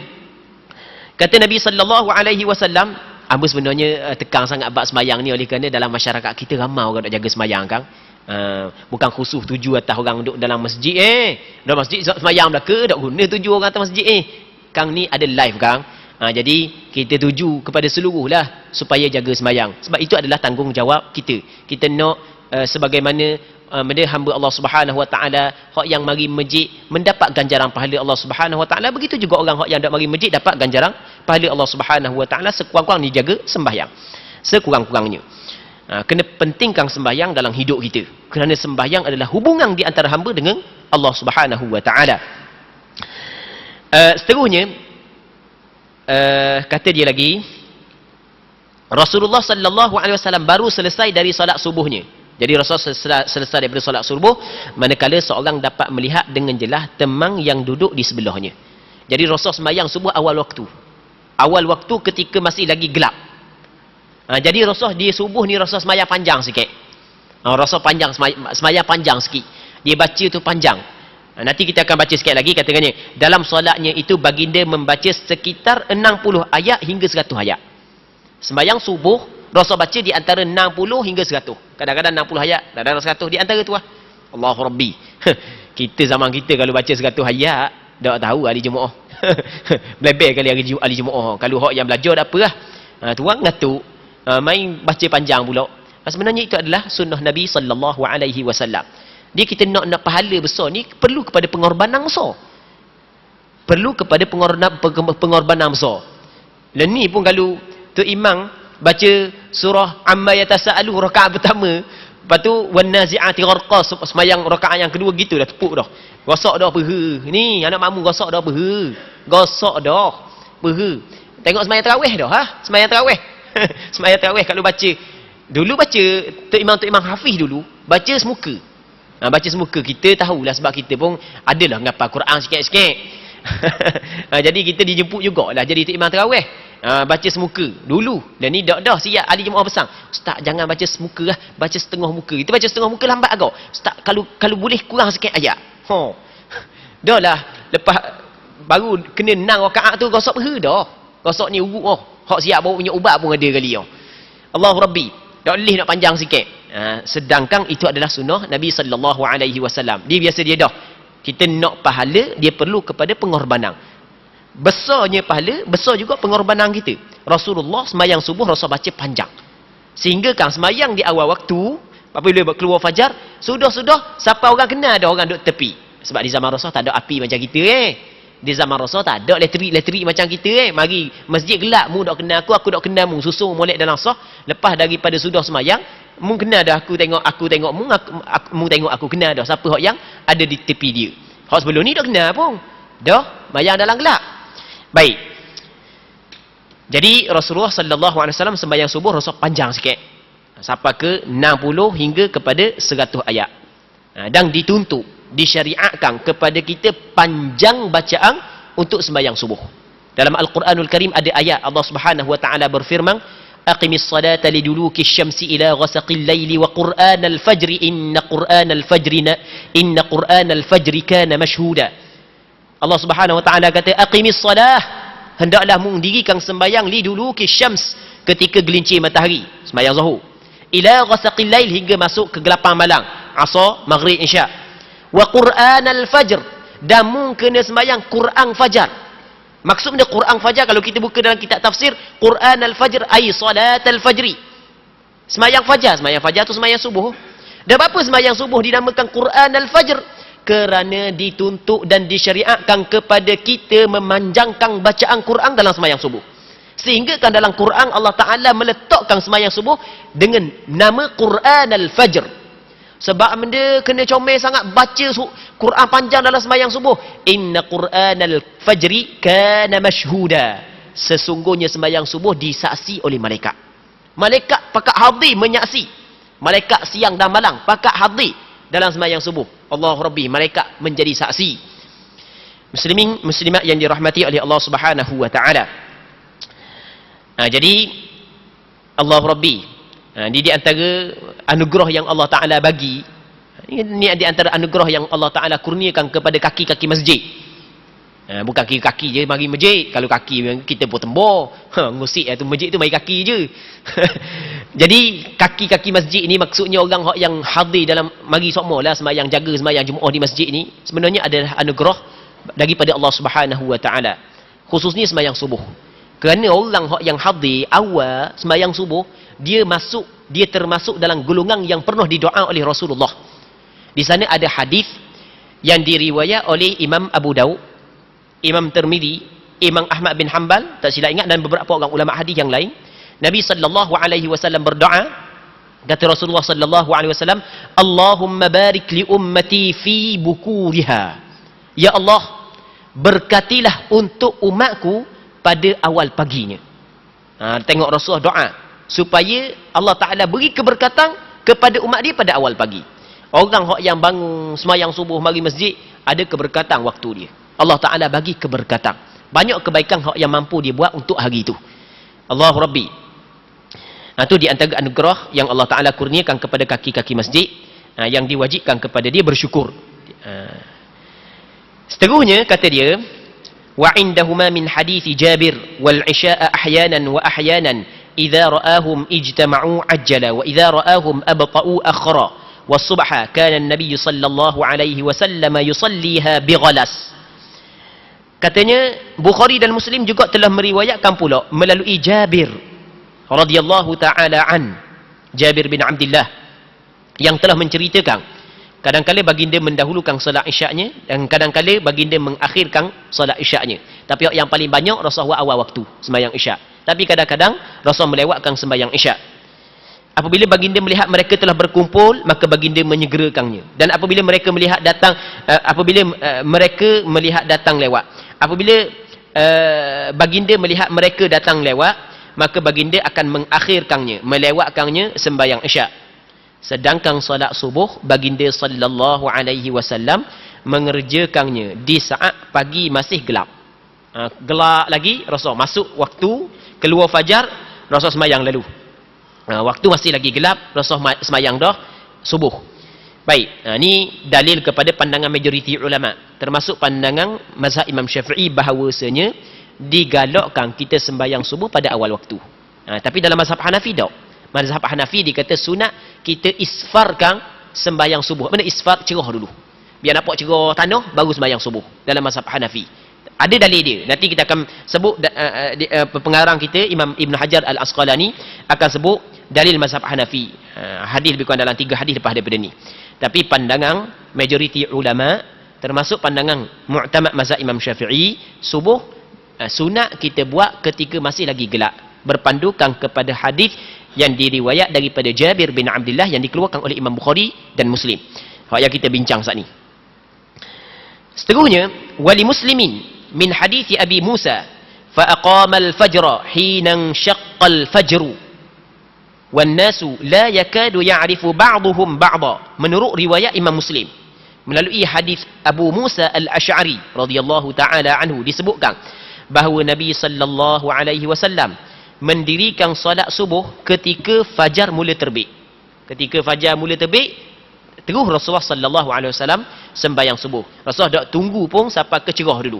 kata Nabi sallallahu alaihi wasallam, apa sebenarnya tekan sangat bab sembahyang ni oleh kerana dalam masyarakat kita ramai orang nak jaga sembahyang kan. Bukan khusus tuju atas orang duduk dalam masjid dalam masjid sembahyang belaka, tak guna tuju orang atas masjid Kang ni ada live Kang. Jadi kita tuju kepada seluruh lah supaya jaga sembahyang. Sebab itu adalah tanggungjawab kita. Kita nak sebagaimana hamba Allah Subhanahu wa taala hak yang mari masjid mendapat ganjaran pahala Allah Subhanahu wa taala, begitu juga orang hak yang dak mari masjid dapat ganjaran pahala Allah Subhanahu wa taala sekurang-kurang dijaga sembahyang. Sekurang-kurangnya. Kena pentingkan sembahyang dalam hidup kita. Kerana sembahyang adalah hubungan di antara hamba dengan Allah Subhanahu wa taala. Seterusnya kata dia lagi, Rasulullah sallallahu alaihi wasallam baru selesai dari solat subuhnya. Jadi Rasulullah selesai daripada solat subuh manakala seorang dapat melihat dengan jelas temang yang duduk di sebelahnya. Jadi Rasulullah sembahyang subuh awal waktu. Awal waktu ketika masih lagi gelap. Jadi Rasulullah di subuh ni Rasulullah sembahyang panjang sikit. Rasulullah panjang sembahyang panjang sikit. Dia baca tu panjang. Nanti kita akan baca sikit lagi katakannya. Dalam solatnya itu baginda membaca sekitar 60 ayat hingga 100 ayat. Sembahyang subuh Rasul baca di antara 60 hingga 100. Kadang-kadang 60 ayat, kadang-kadang 100 di antara tu lah. Allahu Rabbi. Kita zaman kita kalau baca 100 ayat, tak tahu ahli jemaah. Belebel kali ahli jemaah. Kalau hak yang belajar tak apa lah. Tu orang ngatuk. Main baca panjang pula. Sebenarnya itu adalah sunnah Nabi sallallahu alaihi wasallam. Dia kita nak pahala besar ni perlu kepada pengorbanan besar. Perlu kepada pengorbanan besar. Dan ni pun kalau tu imam baca surah Amma Yatasaalu rakaat pertama, lepas tu wan nazi'ati gharqa, sembahyang rakaat yang kedua gitu dah tepuk dah. Gosok dah peha. Ni anak makmum gosok dah peha. Gosok dah peha. Tengok sembahyang tarawih dah sembahyang tarawih. Sembahyang tarawih kalau baca dulu baca tu imam hafiz dulu baca semuka. Baca semuka kita tahulah sebab kita pun adalah ngapal Quran sikit-sikit. Jadi kita dijemput jugalah jadi tu imam tarawih. Baca semuka dulu. Dan ni dah siap ahli jemaah besar. Ustaz jangan baca semuka lah, baca setengah muka. Kita baca setengah muka lambat agak. Ustaz kalau boleh kurang sikit ayat. Dah lah lepas baru kena 6 rakaat tu gosok peha dah. Gosok ni urut hak siap bawa punya ubat pun ada kali Allahu Rabbi. Tak boleh nak panjang sikit. Sedangkan itu adalah sunnah Nabi sallallahu alaihi wasallam. Dia biasa dia dah. Kita nak pahala, dia perlu kepada pengorbanan. Besarnya pahala, besar juga pengorbanan kita. Rasulullah sembahyang subuh Rasul baca panjang. Sehingga kan sembahyang di awal waktu, apabila keluar fajar, sudah siapa orang kenal ada orang duduk tepi. Sebab di zaman Rasul tak ada api macam kita Di zaman Rasul tak ada elektrik macam kita Mari masjid gelap, mu tak kenal aku tak kenal mu, susun molek dalam sah. Lepas daripada sudah sembahyang, mu kenal dah aku tengok mu, mu tengok aku kenal dah siapa hak yang ada di tepi dia. Hak sebelum ni tak kenal pun. Dah sembahyang dalam gelap. Baik. Jadi Rasulullah sallallahu alaihi wasallam sembahyang subuh Rasul panjang sikit. Sampai ke 60 hingga kepada 100 ayat. Dan dituntut, disyariatkan kepada kita panjang bacaan untuk sembahyang subuh. Dalam Al-Quranul Karim ada ayat Allah Subhanahu wa taala berfirman, "Aqimis salata liduluki syamsi ila ghasaqil laili wa qur'anal fajri inna qur'anal fajri kana mashhuda." Allah Subhanahu wa taala kata aqimis salah, hendaklah mendirikan sembahyang liduluki syams, ketika gelincir matahari, sembahyang zuhur, ila ghasaqil lail, hingga masuk kegelapan malam, asar, maghrib, isya. Wa qur'anal fajr, dan mu kena sembahyang Quran fajar. Maksudnya Quran Fajar, kalau kita buka dalam kitab tafsir, Quran al-Fajr ay salat al-Fajri. Semayang Fajar. Semayang Fajar tu semayang subuh. Dan apa semayang subuh dinamakan Quran al-Fajr? Kerana dituntut dan disyariatkan kepada kita memanjangkan bacaan Quran dalam semayang subuh. Sehingga kan dalam Quran Allah Ta'ala meletakkan semayang subuh dengan nama Quran al-Fajr. Sebab benda kena comel sangat baca Quran panjang dalam semayang subuh. Inna Quran al-Fajri kana mashhuda. Sesungguhnya semayang subuh disaksi oleh malaikat. Malaikat pakat hadir menyaksi. Malaikat siang dan malam pakat hadir dalam semayang subuh. Allah Rabbi, malaikat menjadi saksi. Muslimin, muslimat yang dirahmati oleh Allah Subhanahu wa Ta'ala. Jadi Allah Rabbi, ini di antara anugerah yang Allah Ta'ala bagi. Ini di antara anugerah yang Allah Ta'ala kurniakan kepada kaki-kaki masjid. Bukan kaki-kaki je mari masjid. Kalau kaki kita pun tembor. Ngusik tu masjid tu mari kaki je. Jadi kaki-kaki masjid ni maksudnya orang yang hadir dalam mari sokmolah sembahyang jaga sembahyang Jumaat di masjid ni sebenarnya adalah anugerah daripada Allah Subhanahu wa Ta'ala. Khususnya sembahyang subuh. Kerana orang yang hadir awal sembahyang subuh, dia termasuk dalam golongan yang pernah didoa oleh Rasulullah. Di sana ada hadis yang diriwayat oleh Imam Abu Daud, Imam Tirmizi, Imam Ahmad bin Hanbal, tak silap ingat, dan beberapa orang ulama hadis yang lain. Nabi sallallahu alaihi wasallam berdoa, kata Rasulullah sallallahu alaihi wasallam, Allahumma barik li ummati fi bukuriha. Ya Allah, berkatilah untuk umatku pada awal paginya. Tengok Rasulullah doa supaya Allah Ta'ala beri keberkatan kepada umat dia pada awal pagi. Orang yang bangun semayang subuh mari masjid, ada keberkatan waktu dia. Allah Ta'ala bagi keberkatan. Banyak kebaikan yang mampu dia buat untuk hari itu. Allah Rabbi. Itu di antara anugerah yang Allah Ta'ala kurniakan kepada kaki-kaki masjid, yang diwajibkan kepada dia bersyukur. Seterusnya kata dia, وعندهما من حديث جابر والعشاء أحيانا وأحيانا إذا رآهم اجتمعوا عجلا وإذا رآهم أبطأوا أخرا والصبح كان النبي صلى الله عليه وسلم يصليها بغلس. Katanya Bukhari dan Muslim juga telah meriwayatkan pula melalui Jabir radhiyallahu taala an, Jabir bin Abdullah, yang telah menceritakan kadang-kadang baginda mendahulukan solat isyaknya dan kadang-kadang baginda mengakhirkan solat isyaknya. Tapi yang paling banyak Rasulullah awal waktu sembahyang isyak. Tapi kadang-kadang Rasulullah melewatkan sembahyang isyak. Apabila baginda melihat mereka telah berkumpul, maka baginda menyegerakannya. Dan apabila mereka melihat datang lewat. Apabila baginda melihat mereka datang lewat, maka baginda akan mengakhirkannya, melewatkannya sembahyang isyak. Sedangkan solat subuh baginda sallallahu alaihi wasallam mengerjakannya di saat pagi masih gelap. Gelap lagi, Rasul masuk waktu keluar fajar, Rasul sembahyang lalu. Waktu masih lagi gelap, Rasul sembahyang dah subuh. Baik, ini dalil kepada pandangan majoriti ulama, termasuk pandangan mazhab Imam Syafi'i bahawasanya digalakkan kita sembahyang subuh pada awal waktu. Tapi dalam mazhab Hanafi tak. Mazhab Hanafi dikata sunat kita isfarkan sembahyang subuh. Mana isfar? Cerah dulu. Biar nampak cerah tanah, baru sembahyang subuh. Dalam mazhab Hanafi. Ada dalil dia. Nanti kita akan sebut, pengarang kita, Imam Ibn Hajar Al-Asqalani, akan sebut dalil mazhab Hanafi. Hadis lebih kurang dalam 3 hadis lepas daripada ni. Tapi pandangan majoriti ulama, termasuk pandangan mu'tamad mazhab Imam Syafi'i, subuh, sunat kita buat ketika masih lagi gelap. Berpandukan kepada hadis yang diriwayat daripada Jabir bin Abdullah yang dikeluarkan oleh Imam Bukhari dan Muslim. Yang kita bincang saat ni. Seterusnya, wali muslimin min hadits Abi Musa fa aqama al-fajra hina shaqqa al-fajru wan nasu la yakadu ya'rifu ba'dhum ba'dha. Menurut riwayat Imam Muslim melalui hadis Abu Musa al-Asy'ari radhiyallahu taala anhu disebutkan bahawa Nabi sallallahu alaihi wasallam mendirikan solat subuh ketika fajar mula terbit. Ketika fajar mula terbit, terus Rasulullah sallallahu alaihi wasallam sembahyang subuh. Rasulullah tak tunggu pun sampai kecerah dulu.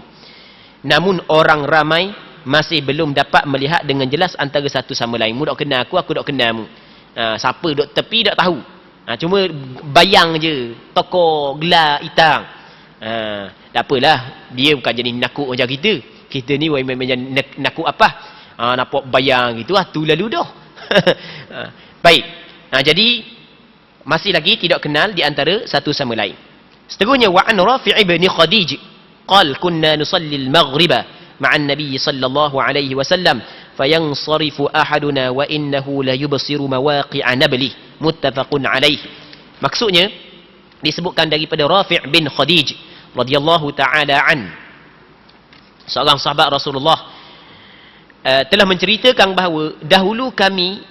Namun orang ramai masih belum dapat melihat dengan jelas antara satu sama lain. Mu tak kenal aku tak kenal mu. Siapa duk tepi tak tahu. Cuma bayang je, tokoh gelap hitam. Tak apalah, dia bukan jenis menakut macam kita. kita ni nakut apa? Nampak bayang gitu tu lalu dah. Baik. Jadi masih lagi tidak kenal di antara satu sama lain. Seterusnya wa an Rafi' bin Khadij qal kunna nusalli al-maghriba ma'a an-nabi sallallahu alaihi wasallam fayansarifu ahaduna wa innahu la yubsiru mawaqi'a nabli muttafaqun alaih. Maksudnya disebutkan daripada Rafi' bin Khadij radhiyallahu taala an, seorang sahabat Rasulullah, telah menceritakan bahawa dahulu kami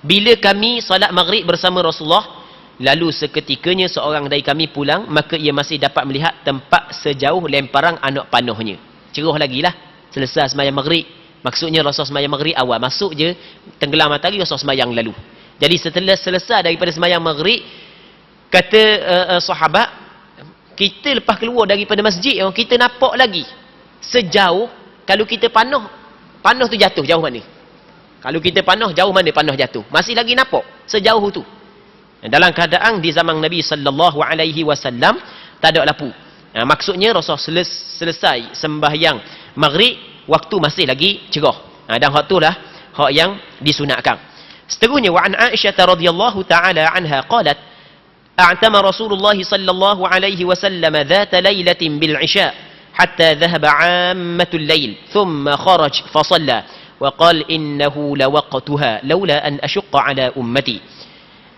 bila kami salat maghrib bersama Rasulullah, lalu seketikanya seorang dari kami pulang, maka ia masih dapat melihat tempat sejauh lemparan anak panahnya. Cerah lagi lah, selesai sembahyang maghrib. Maksudnya Rasul sembahyang maghrib awal, masuk je tenggelam matahari, Rasul sembahyang lalu. Jadi setelah selesai daripada sembahyang maghrib, kata sahabat, kita lepas keluar daripada masjid, kita nampak lagi sejauh, kalau kita panah tu jatuh jauh mana? Kalau kita panah, jauh mana panah jatuh? Masih lagi nampak sejauh tu. Dalam keadaan di zaman Nabi sallallahu alaihi wasallam tak ada lampu. Maksudnya Rasul selesai sembahyang maghrib, waktu masih lagi cerah. Dan hak itulah hak yang disunatkan. Seterusnya wa an Aisyah radhiyallahu taala anha qalat a'tama Rasulullah sallallahu alaihi wasallam dhata lailatin bil isya hatta dhahaba 'ammatul lail thumma kharaj fa shalla wa qala innahu lawaqtuha laula an ashqa ala ummati.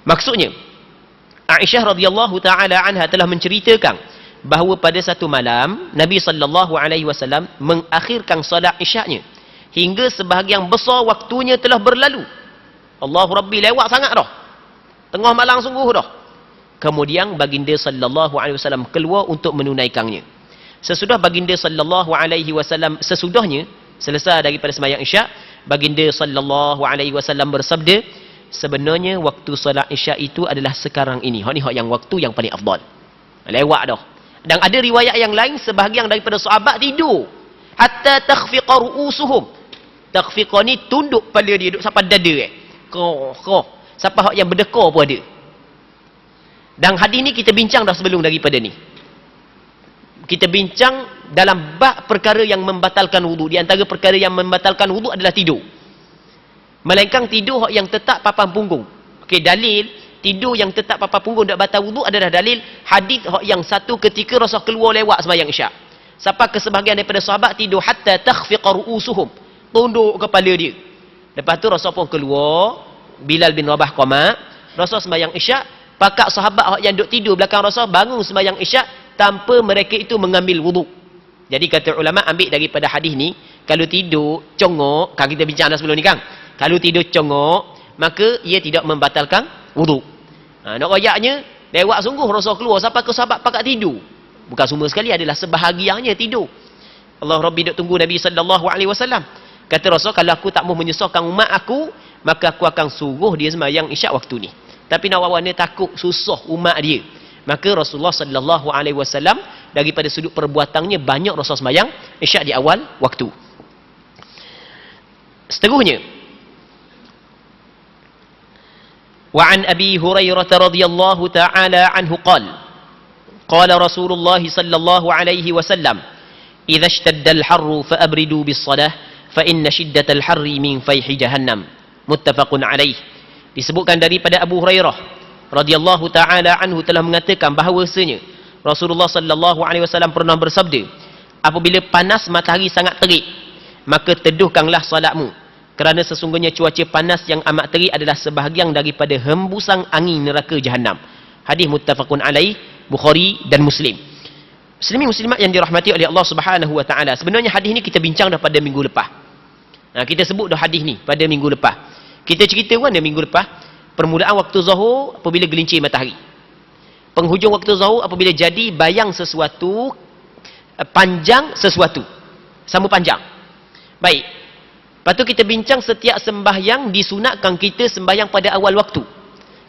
Maksudnya Aisyah radhiyallahu taala anha telah menceritakan bahawa pada satu malam Nabi sallallahu alaihi wasallam mengakhirkan solat isyak-nya hingga sebahagian besar waktunya telah berlalu. Allahu Rabbi, lewat sangat dah. Tengah malam sungguh dah. Kemudian baginda sallallahu alaihi wasallam keluar untuk menunaikannya. Sesudah baginda sallallahu alaihi wasallam, sesudahnya selesai daripada sembahyang isyak, baginda sallallahu alaihi wasallam bersabda, sebenarnya waktu solat isyak itu adalah sekarang ini. Hak ni hak yang waktu yang paling afdal. Lewat dah. Dan ada riwayat yang lain, sebahagian daripada sahabat tidur hatta takhfiqa ru'usuhum. Takhfiqa ni tunduk kepala dia, duduk sampai dada sampai hak yang berdekar pun ada. Dan hadis ni kita bincang dah sebelum daripada ni. Kita bincang dalam bab perkara yang membatalkan wudu. Di antara perkara yang membatalkan wudu adalah tidur. Melainkan tidur yang tetap papan punggung. Okey, dalil tidur yang tetap papan punggung tak batal wudu adalah dalil hadis yang satu ketika Rasul keluar lewat sembahyang isyak. Sampai ke sebahagian daripada sahabat tidur hatta takhfiqa ru'usuhum, tunduk kepala dia. Lepas tu Rasul pun keluar, Bilal bin Rabah qama, Rasul sembahyang isyak, pakak sahabat yang duduk tidur belakang Rasul bangun sembahyang isyak tanpa mereka itu mengambil wudu. Jadi kata ulama ambil daripada hadis ni, kalau tidur congok, kan kita bincang dah sebelum ni kan. Kalau tidur congok, maka ia tidak membatalkan wudu. Nak rayaknya, lewat sungguh Rasul keluar sampai ke sahabat pakat tidur. Bukan semua sekali, adalah sebahagiannya tidur. Allah Rabbi duk tunggu Nabi sallallahu alaihi wasallam. Kata Rasul, kalau aku tak mau menyusahkan umat aku, maka aku akan suruh dia sembahyang isyak waktu ni. Tapi nak awak ni takut susah umat dia. Maka Rasulullah sallallahu alaihi wasallam daripada sudut perbuatannya banyak Rasul sembahyang isyak di awal waktu. Seterusnya وعن أبي هريرة رضي الله تعالى عنه قال رسول الله صلى الله عليه وسلم إذا اشتد الحر فأبردوا بالصلاة فإن شدة الحر من فيح جهنم متفق عليه. Disebutkan daripada Abu Hurairah radhiyallahu taala anhu telah mengatakan bahawasanya Rasulullah sallallahu alaihi wasallam pernah bersabda, apabila panas matahari sangat terik, maka teduhkanlah salatmu, kerana sesungguhnya cuaca panas yang amat terik adalah sebahagian daripada hembusan angin neraka Jahannam. Hadis muttafaqun alaih, Bukhari dan Muslim. Muslimin muslimat yang dirahmati oleh Allah Subhanahu wa taala. Sebenarnya hadis ni kita bincang dah pada minggu lepas. Kita sebut dah hadis ni pada minggu lepas. Kita cerita mana minggu lepas? Permulaan waktu Zuhur apabila gelincir matahari. Penghujung waktu Zuhur apabila jadi bayang sesuatu, panjang sesuatu. Sama panjang. Baik. Lepas tu kita bincang setiap sembahyang disunatkan kita sembahyang pada awal waktu.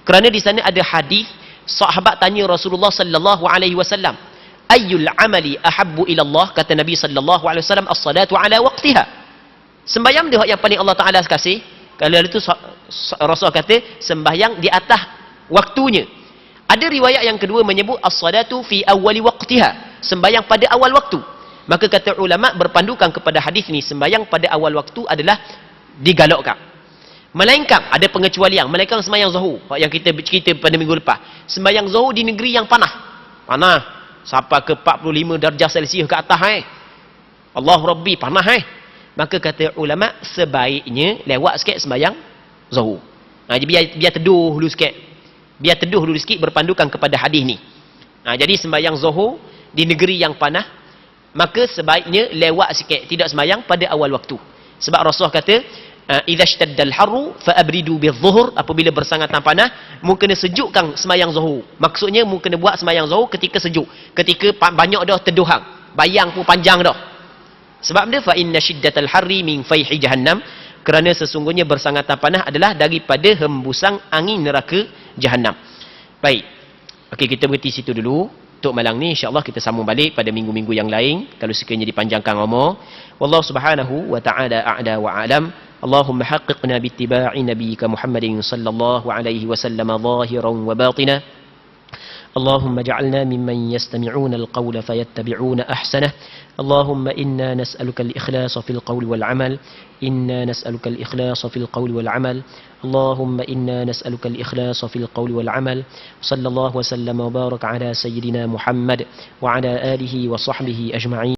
Kerana di sana ada hadis, sahabat tanya Rasulullah sallallahu alaihi wasallam, ayyul amali ahabbu ila Allah? Kata Nabi sallallahu alaihi wasallam, as-salatu ala waqtiha. Sembahyang dia yang paling Allah Taala kasih. Kalau itu Rasul kata sembahyang di atas waktunya. Ada riwayat yang kedua menyebut as-salatu fi awwali waqtiha, sembahyang pada awal waktu. Maka kata ulama berpandukan kepada hadis ni, sembahyang pada awal waktu adalah digalakkan. Melainkan ada pengecualian, melainkan sembahyang zuhur yang kita cerita pada minggu lepas. Sembahyang zuhur di negeri yang panas. Panas sampai ke 45 darjah Celsius ke atas Allah Rabbi, panas Maka kata ulama sebaiknya lewat sikit sembahyang zuhur. Biar teduh dulu sikit. Biar teduh dulu sikit berpandukan kepada hadis ni. Jadi sembahyang zuhur di negeri yang panas, maka sebaiknya lewat sikit, tidak sembahyang pada awal waktu. Sebab Rasulullah kata, idza ishtaddal harru fa abridu bizuhur, apabila bersangatan panas, mu kena sejukkan sembahyang zuhur. Maksudnya mu kena buat sembahyang zuhur ketika sejuk, ketika banyak dah teduhan, bayang pun panjang dah. Sebab dia fa inna shiddatal harri min fayhi jahannam, kerana sesungguhnya bersangatan panas adalah daripada hembusan angin neraka Jahannam. Baik. Okey, kita berhenti situ dulu. Untuk malam ni insya-Allah kita sambung balik pada minggu-minggu yang lain kalau sekiranya dipanjangkan umur. Wallahu subhanahu wa ta'ala a'la wa a'lam. Allahumma haqqiqna bittiba'i nabiyyika Muhammadin sallallahu alaihi wasallam zahiran wa batina. اللهم اجعلنا ممن يستمعون القول فيتبعون أحسنه. اللهم إنا نسألك الإخلاص في القول والعمل. إنا نسألك الإخلاص في القول والعمل. اللهم إنا نسألك الإخلاص في القول والعمل. صلى الله وسلم وبارك على سيدنا محمد وعلى آله وصحبه أجمعين.